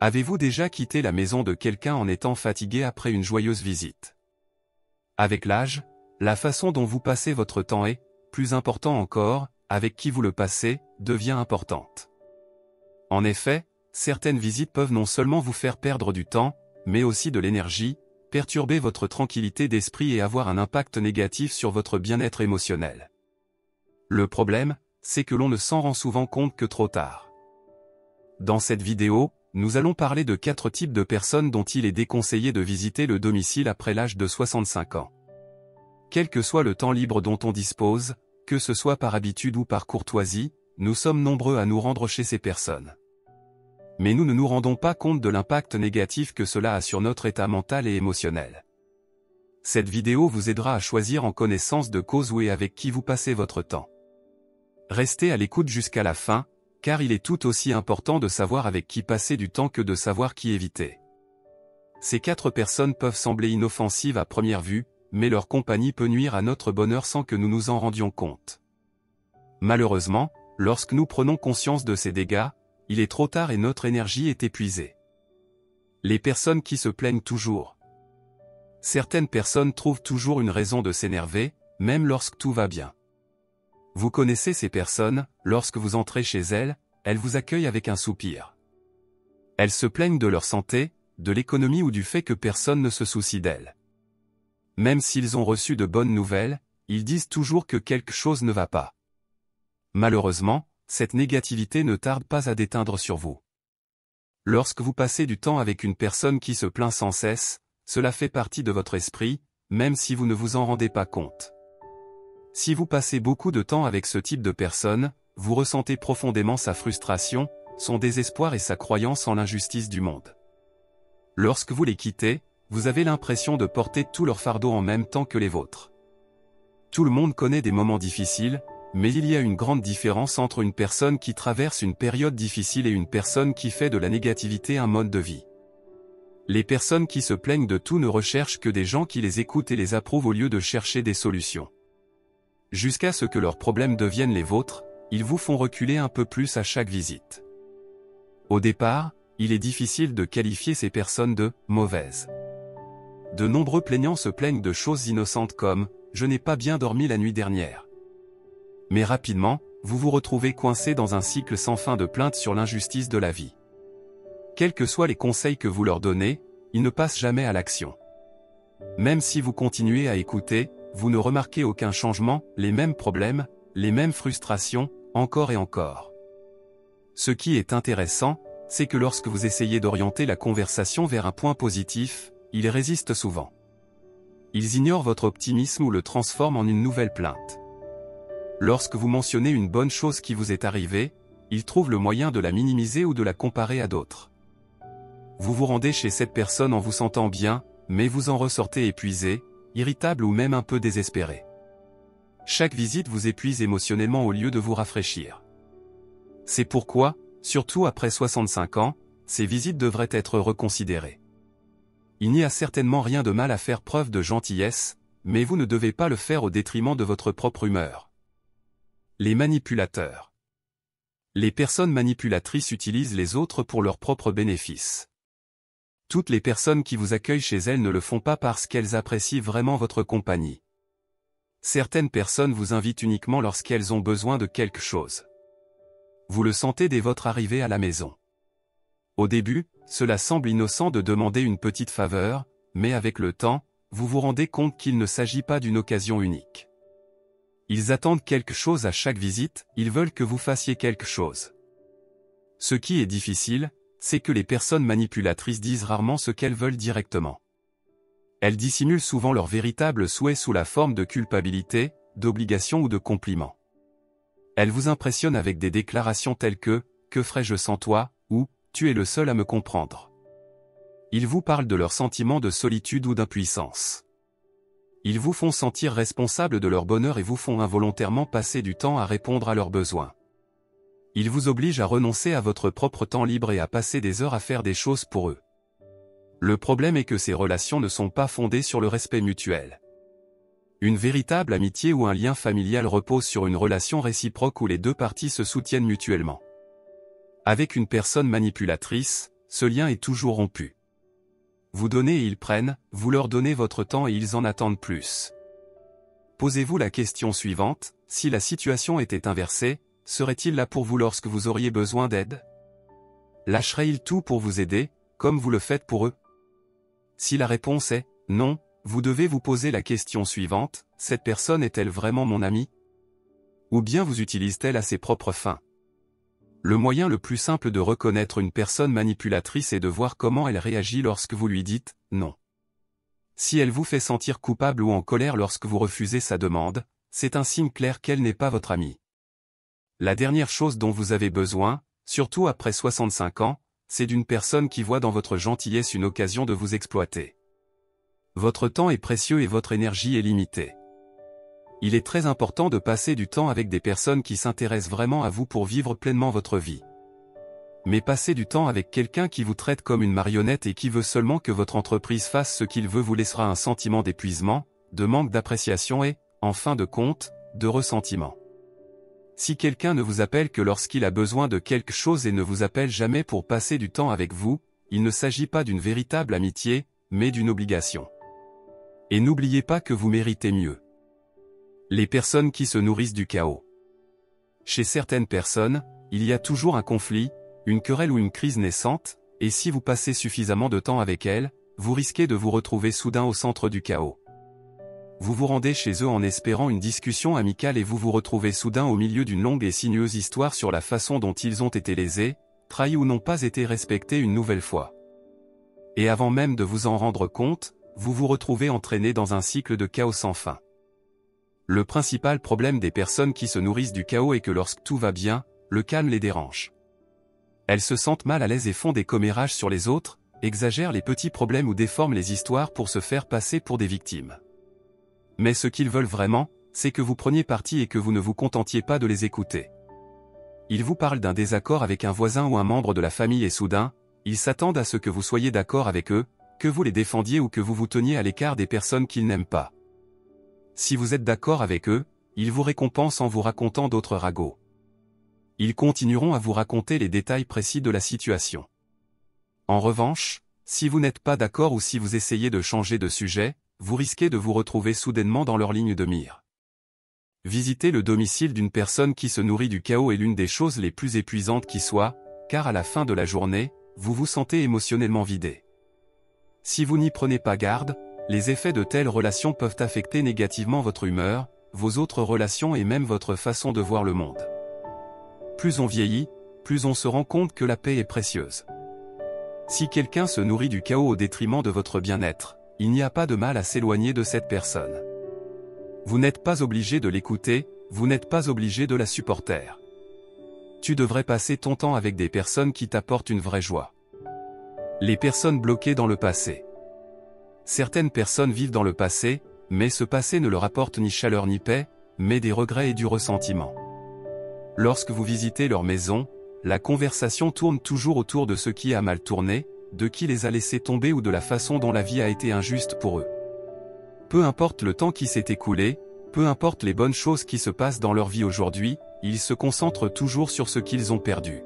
Avez-vous déjà quitté la maison de quelqu'un en étant fatigué après une joyeuse visite? Avec l'âge, la façon dont vous passez votre temps est, plus important encore, avec qui vous le passez, devient importante. En effet, certaines visites peuvent non seulement vous faire perdre du temps, mais aussi de l'énergie, perturber votre tranquillité d'esprit et avoir un impact négatif sur votre bien-être émotionnel. Le problème, c'est que l'on ne s'en rend souvent compte que trop tard. Dans cette vidéo, nous allons parler de 4 types de personnes dont il est déconseillé de visiter le domicile après l'âge de 65 ans. Quel que soit le temps libre dont on dispose, que ce soit par habitude ou par courtoisie, nous sommes nombreux à nous rendre chez ces personnes. Mais nous ne nous rendons pas compte de l'impact négatif que cela a sur notre état mental et émotionnel. Cette vidéo vous aidera à choisir en connaissance de cause où et avec qui vous passez votre temps. Restez à l'écoute jusqu'à la fin, car il est tout aussi important de savoir avec qui passer du temps que de savoir qui éviter. Ces 4 personnes peuvent sembler inoffensives à première vue, mais leur compagnie peut nuire à notre bonheur sans que nous nous en rendions compte. Malheureusement, lorsque nous prenons conscience de ces dégâts, il est trop tard et notre énergie est épuisée. Les personnes qui se plaignent toujours. Certaines personnes trouvent toujours une raison de s'énerver, même lorsque tout va bien. Vous connaissez ces personnes, lorsque vous entrez chez elles vous accueillent avec un soupir. Elles se plaignent de leur santé, de l'économie ou du fait que personne ne se soucie d'elles. Même s'ils ont reçu de bonnes nouvelles, ils disent toujours que quelque chose ne va pas. Malheureusement, cette négativité ne tarde pas à déteindre sur vous. Lorsque vous passez du temps avec une personne qui se plaint sans cesse, cela fait partie de votre esprit, même si vous ne vous en rendez pas compte. Si vous passez beaucoup de temps avec ce type de personne, vous ressentez profondément sa frustration, son désespoir et sa croyance en l'injustice du monde. Lorsque vous les quittez, vous avez l'impression de porter tout leur fardeau en même temps que les vôtres. Tout le monde connaît des moments difficiles, mais il y a une grande différence entre une personne qui traverse une période difficile et une personne qui fait de la négativité un mode de vie. Les personnes qui se plaignent de tout ne recherchent que des gens qui les écoutent et les approuvent au lieu de chercher des solutions. Jusqu'à ce que leurs problèmes deviennent les vôtres, ils vous font reculer un peu plus à chaque visite. Au départ, il est difficile de qualifier ces personnes de « mauvaises ». De nombreux plaignants se plaignent de choses innocentes comme « je n'ai pas bien dormi la nuit dernière ». Mais rapidement, vous vous retrouvez coincé dans un cycle sans fin de plaintes sur l'injustice de la vie. Quels que soient les conseils que vous leur donnez, ils ne passent jamais à l'action. Même si vous continuez à écouter, vous ne remarquez aucun changement, les mêmes problèmes, les mêmes frustrations, encore et encore. Ce qui est intéressant, c'est que lorsque vous essayez d'orienter la conversation vers un point positif, ils résistent souvent. Ils ignorent votre optimisme ou le transforment en une nouvelle plainte. Lorsque vous mentionnez une bonne chose qui vous est arrivée, ils trouvent le moyen de la minimiser ou de la comparer à d'autres. Vous vous rendez chez cette personne en vous sentant bien, mais vous en ressortez épuisé, irritable ou même un peu désespéré. Chaque visite vous épuise émotionnellement au lieu de vous rafraîchir. C'est pourquoi, surtout après 65 ans, ces visites devraient être reconsidérées. Il n'y a certainement rien de mal à faire preuve de gentillesse, mais vous ne devez pas le faire au détriment de votre propre humeur. Les manipulateurs. Les personnes manipulatrices utilisent les autres pour leurs propres bénéfices. Toutes les personnes qui vous accueillent chez elles ne le font pas parce qu'elles apprécient vraiment votre compagnie. Certaines personnes vous invitent uniquement lorsqu'elles ont besoin de quelque chose. Vous le sentez dès votre arrivée à la maison. Au début, cela semble innocent de demander une petite faveur, mais avec le temps, vous vous rendez compte qu'il ne s'agit pas d'une occasion unique. Ils attendent quelque chose à chaque visite, ils veulent que vous fassiez quelque chose. Ce qui est difficile, c'est que les personnes manipulatrices disent rarement ce qu'elles veulent directement. Elles dissimulent souvent leurs véritables souhaits sous la forme de culpabilité, d'obligation ou de compliments. Elles vous impressionnent avec des déclarations telles que « Que ferais-je sans toi ?» ou « Tu es le seul à me comprendre ». Ils vous parlent de leurs sentiments de solitude ou d'impuissance. Ils vous font sentir responsable de leur bonheur et vous font involontairement passer du temps à répondre à leurs besoins. Ils vous obligent à renoncer à votre propre temps libre et à passer des heures à faire des choses pour eux. Le problème est que ces relations ne sont pas fondées sur le respect mutuel. Une véritable amitié ou un lien familial repose sur une relation réciproque où les deux parties se soutiennent mutuellement. Avec une personne manipulatrice, ce lien est toujours rompu. Vous donnez et ils prennent, vous leur donnez votre temps et ils en attendent plus. Posez-vous la question suivante, si la situation était inversée, serait-il là pour vous lorsque vous auriez besoin d'aide? Lâcherait-il tout pour vous aider, comme vous le faites pour eux? Si la réponse est « non », vous devez vous poser la question suivante, cette personne est-elle vraiment mon amie? Ou bien vous utilise-t-elle à ses propres fins? Le moyen le plus simple de reconnaître une personne manipulatrice est de voir comment elle réagit lorsque vous lui dites « non ». Si elle vous fait sentir coupable ou en colère lorsque vous refusez sa demande, c'est un signe clair qu'elle n'est pas votre amie. La dernière chose dont vous avez besoin, surtout après 65 ans, c'est d'une personne qui voit dans votre gentillesse une occasion de vous exploiter. Votre temps est précieux et votre énergie est limitée. Il est très important de passer du temps avec des personnes qui s'intéressent vraiment à vous pour vivre pleinement votre vie. Mais passer du temps avec quelqu'un qui vous traite comme une marionnette et qui veut seulement que votre entreprise fasse ce qu'il veut vous laissera un sentiment d'épuisement, de manque d'appréciation et, en fin de compte, de ressentiment. Si quelqu'un ne vous appelle que lorsqu'il a besoin de quelque chose et ne vous appelle jamais pour passer du temps avec vous, il ne s'agit pas d'une véritable amitié, mais d'une obligation. Et n'oubliez pas que vous méritez mieux. Les personnes qui se nourrissent du chaos. Chez certaines personnes, il y a toujours un conflit, une querelle ou une crise naissante, et si vous passez suffisamment de temps avec elles, vous risquez de vous retrouver soudain au centre du chaos. Vous vous rendez chez eux en espérant une discussion amicale et vous vous retrouvez soudain au milieu d'une longue et sinueuse histoire sur la façon dont ils ont été lésés, trahis ou n'ont pas été respectés une nouvelle fois. Et avant même de vous en rendre compte, vous vous retrouvez entraîné dans un cycle de chaos sans fin. Le principal problème des personnes qui se nourrissent du chaos est que lorsque tout va bien, le calme les dérange. Elles se sentent mal à l'aise et font des commérages sur les autres, exagèrent les petits problèmes ou déforment les histoires pour se faire passer pour des victimes. Mais ce qu'ils veulent vraiment, c'est que vous preniez parti et que vous ne vous contentiez pas de les écouter. Ils vous parlent d'un désaccord avec un voisin ou un membre de la famille et soudain, ils s'attendent à ce que vous soyez d'accord avec eux, que vous les défendiez ou que vous vous teniez à l'écart des personnes qu'ils n'aiment pas. Si vous êtes d'accord avec eux, ils vous récompensent en vous racontant d'autres ragots. Ils continueront à vous raconter les détails précis de la situation. En revanche, si vous n'êtes pas d'accord ou si vous essayez de changer de sujet, vous risquez de vous retrouver soudainement dans leur ligne de mire. Visiter le domicile d'une personne qui se nourrit du chaos est l'une des choses les plus épuisantes qui soit, car à la fin de la journée, vous vous sentez émotionnellement vidé. Si vous n'y prenez pas garde, les effets de telles relations peuvent affecter négativement votre humeur, vos autres relations et même votre façon de voir le monde. Plus on vieillit, plus on se rend compte que la paix est précieuse. Si quelqu'un se nourrit du chaos au détriment de votre bien-être, il n'y a pas de mal à s'éloigner de cette personne. Vous n'êtes pas obligé de l'écouter, vous n'êtes pas obligé de la supporter. Tu devrais passer ton temps avec des personnes qui t'apportent une vraie joie. Les personnes bloquées dans le passé. Certaines personnes vivent dans le passé, mais ce passé ne leur apporte ni chaleur ni paix, mais des regrets et du ressentiment. Lorsque vous visitez leur maison, la conversation tourne toujours autour de ce qui a mal tourné, de qui les a laissés tomber ou de la façon dont la vie a été injuste pour eux. Peu importe le temps qui s'est écoulé, peu importe les bonnes choses qui se passent dans leur vie aujourd'hui, ils se concentrent toujours sur ce qu'ils ont perdu.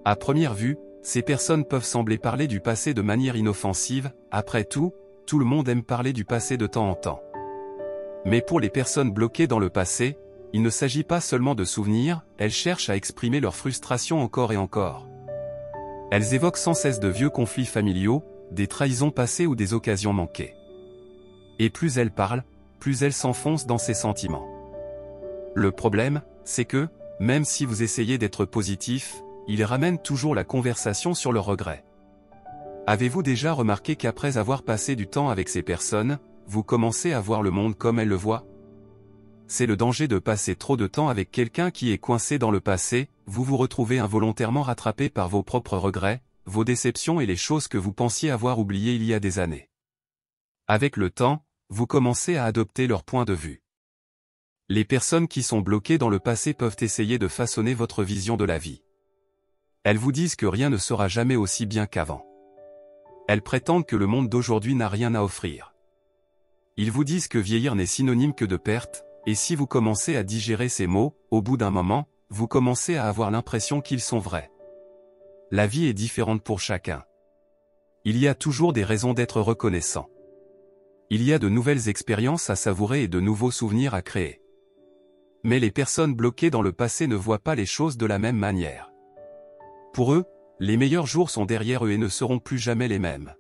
À première vue, ces personnes peuvent sembler parler du passé de manière inoffensive, après tout le monde aime parler du passé de temps en temps. Mais pour les personnes bloquées dans le passé, il ne s'agit pas seulement de souvenirs, elles cherchent à exprimer leur frustration encore et encore. Elles évoquent sans cesse de vieux conflits familiaux, des trahisons passées ou des occasions manquées. Et plus elles parlent, plus elles s'enfoncent dans ces sentiments. Le problème, c'est que, même si vous essayez d'être positif, ils ramènent toujours la conversation sur leurs regrets. Avez-vous déjà remarqué qu'après avoir passé du temps avec ces personnes, vous commencez à voir le monde comme elles le voient? C'est le danger de passer trop de temps avec quelqu'un qui est coincé dans le passé, vous vous retrouvez involontairement rattrapé par vos propres regrets, vos déceptions et les choses que vous pensiez avoir oubliées il y a des années. Avec le temps, vous commencez à adopter leur point de vue. Les personnes qui sont bloquées dans le passé peuvent essayer de façonner votre vision de la vie. Elles vous disent que rien ne sera jamais aussi bien qu'avant. Elles prétendent que le monde d'aujourd'hui n'a rien à offrir. Ils vous disent que vieillir n'est synonyme que de perte, et si vous commencez à digérer ces mots, au bout d'un moment, vous commencez à avoir l'impression qu'ils sont vrais. La vie est différente pour chacun. Il y a toujours des raisons d'être reconnaissant. Il y a de nouvelles expériences à savourer et de nouveaux souvenirs à créer. Mais les personnes bloquées dans le passé ne voient pas les choses de la même manière. Pour eux, les meilleurs jours sont derrière eux et ne seront plus jamais les mêmes.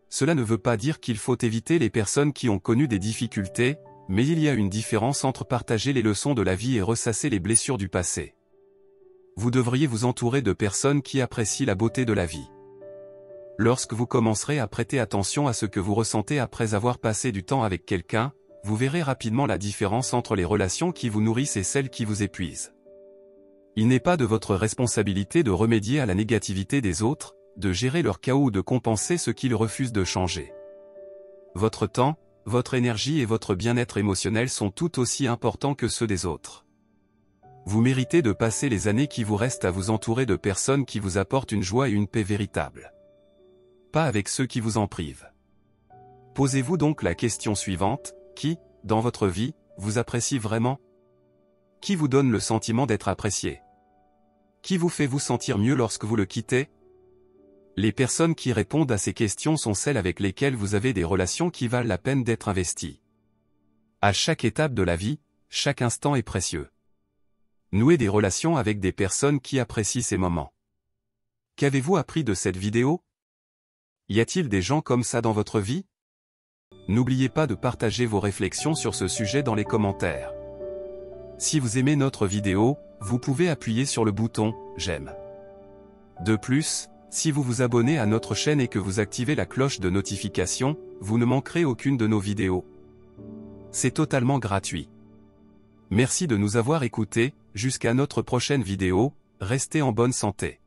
Cela ne veut pas dire qu'il faut éviter les personnes qui ont connu des difficultés, mais il y a une différence entre partager les leçons de la vie et ressasser les blessures du passé. Vous devriez vous entourer de personnes qui apprécient la beauté de la vie. Lorsque vous commencerez à prêter attention à ce que vous ressentez après avoir passé du temps avec quelqu'un, vous verrez rapidement la différence entre les relations qui vous nourrissent et celles qui vous épuisent. Il n'est pas de votre responsabilité de remédier à la négativité des autres, de gérer leur chaos ou de compenser ce qu'ils refusent de changer. Votre temps, votre énergie et votre bien-être émotionnel sont tout aussi importants que ceux des autres. Vous méritez de passer les années qui vous restent à vous entourer de personnes qui vous apportent une joie et une paix véritables. Pas avec ceux qui vous en privent. Posez-vous donc la question suivante, qui, dans votre vie, vous apprécie vraiment? Qui vous donne le sentiment d'être apprécié? Qui vous fait vous sentir mieux lorsque vous le quittez? Les personnes qui répondent à ces questions sont celles avec lesquelles vous avez des relations qui valent la peine d'être investies. À chaque étape de la vie, chaque instant est précieux. Nouez des relations avec des personnes qui apprécient ces moments. Qu'avez-vous appris de cette vidéo? Y a-t-il des gens comme ça dans votre vie? N'oubliez pas de partager vos réflexions sur ce sujet dans les commentaires. Si vous aimez notre vidéo, vous pouvez appuyer sur le bouton « J'aime ». De plus, si vous vous abonnez à notre chaîne et que vous activez la cloche de notification, vous ne manquerez aucune de nos vidéos. C'est totalement gratuit. Merci de nous avoir écoutés, jusqu'à notre prochaine vidéo, restez en bonne santé.